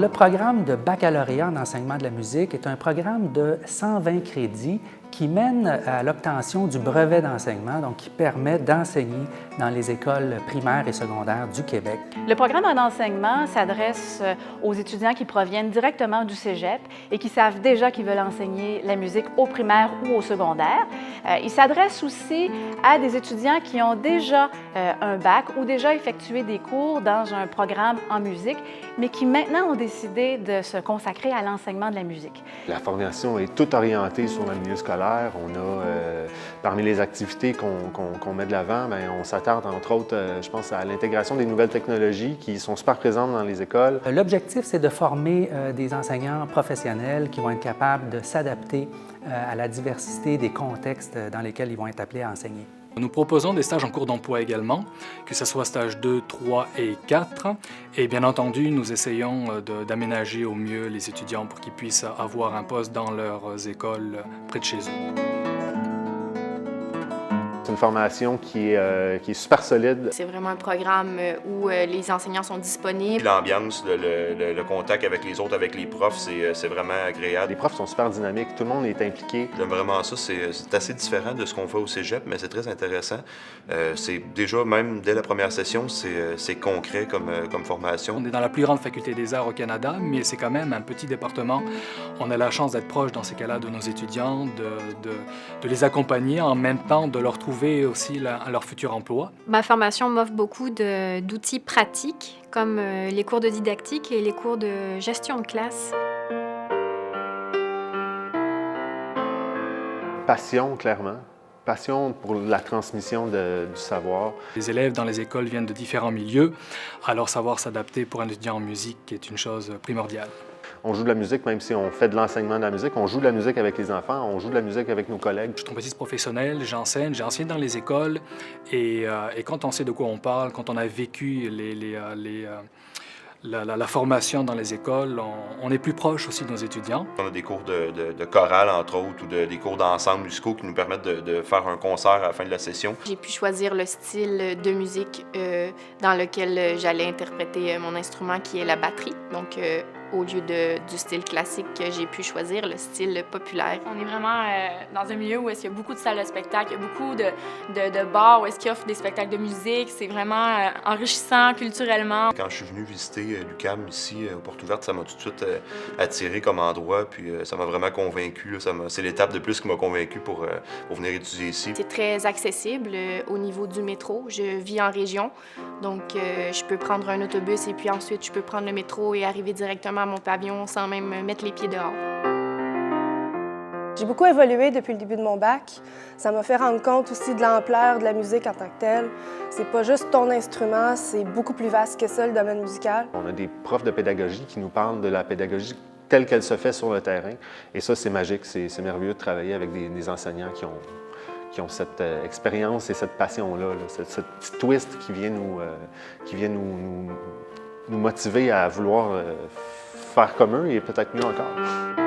Le programme de baccalauréat en enseignement de la musique est un programme de 120 crédits qui mène à l'obtention du brevet d'enseignement, donc qui permet d'enseigner dans les écoles primaires et secondaires du Québec. Le programme en enseignement s'adresse aux étudiants qui proviennent directement du cégep et qui savent déjà qu'ils veulent enseigner la musique au primaire ou au secondaire. Il s'adresse aussi à des étudiants qui ont déjà un bac ou déjà effectué des cours dans un programme en musique, mais qui maintenant ont décidé de se consacrer à l'enseignement de la musique. La formation est toute orientée sur le milieu scolaire. On a, parmi les activités qu'on met de l'avant, on s'attarde entre autres, je pense, à l'intégration des nouvelles technologies qui sont super présentes dans les écoles. L'objectif, c'est de former des enseignants professionnels qui vont être capables de s'adapter à la diversité des contextes dans lesquels ils vont être appelés à enseigner. Nous proposons des stages en cours d'emploi également, que ce soit stage 2, 3 et 4. Et bien entendu, nous essayons d'aménager au mieux les étudiants pour qu'ils puissent avoir un poste dans leurs écoles près de chez eux. C'est une formation qui est super solide. C'est vraiment un programme où les enseignants sont disponibles. L'ambiance, le contact avec les autres, avec les profs, c'est vraiment agréable. Les profs sont super dynamiques, tout le monde est impliqué. J'aime vraiment ça, c'est assez différent de ce qu'on fait au cégep, mais c'est très intéressant. C'est déjà, même dès la première session, c'est concret comme formation. On est dans la plus grande faculté des arts au Canada, mais c'est quand même un petit département. On a la chance d'être proche dans ces cas-là de nos étudiants, de les accompagner, en même temps de leur trouver aussi leur futur emploi. Ma formation m'offre beaucoup d'outils pratiques, comme les cours de didactique et les cours de gestion de classe. Passion, clairement. Passion pour la transmission du savoir. Les élèves dans les écoles viennent de différents milieux, alors savoir s'adapter pour un étudiant en musique est une chose primordiale. On joue de la musique, même si on fait de l'enseignement de la musique. On joue de la musique avec les enfants, on joue de la musique avec nos collègues. Je suis trompettiste professionnel, j'enseigne, j'ai enseigné dans les écoles et quand on sait de quoi on parle, quand on a vécu la formation dans les écoles, on est plus proche aussi de nos étudiants. On a des cours de chorale, entre autres, ou des cours d'ensemble musicaux qui nous permettent de faire un concert à la fin de la session. J'ai pu choisir le style de musique dans lequel j'allais interpréter mon instrument, qui est la batterie. Donc, au lieu du style classique, j'ai pu choisir le style populaire. On est vraiment dans un milieu où il y a beaucoup de salles de spectacle, il y a beaucoup de bars où est-ce qu'ils offrent des spectacles de musique. C'est vraiment enrichissant culturellement. Quand je suis venu visiter l'UQAM ici, aux Portes Ouvertes, ça m'a tout de suite attiré comme endroit, puis ça m'a vraiment convaincu. C'est l'étape de plus qui m'a convaincu pour venir étudier ici. C'est très accessible au niveau du métro. Je vis en région, donc je peux prendre un autobus et puis ensuite je peux prendre le métro et arriver directement à mon pavillon sans même mettre les pieds dehors. J'ai beaucoup évolué depuis le début de mon bac. Ça m'a fait rendre compte aussi de l'ampleur de la musique en tant que telle. C'est pas juste ton instrument, c'est beaucoup plus vaste que ça, le domaine musical. On a des profs de pédagogie qui nous parlent de la pédagogie telle qu'elle se fait sur le terrain. Et ça, c'est magique, c'est merveilleux de travailler avec des enseignants qui ont cette expérience et cette passion-là, ce petit twist qui vient nous motiver à vouloir faire comme eux et peut-être mieux encore.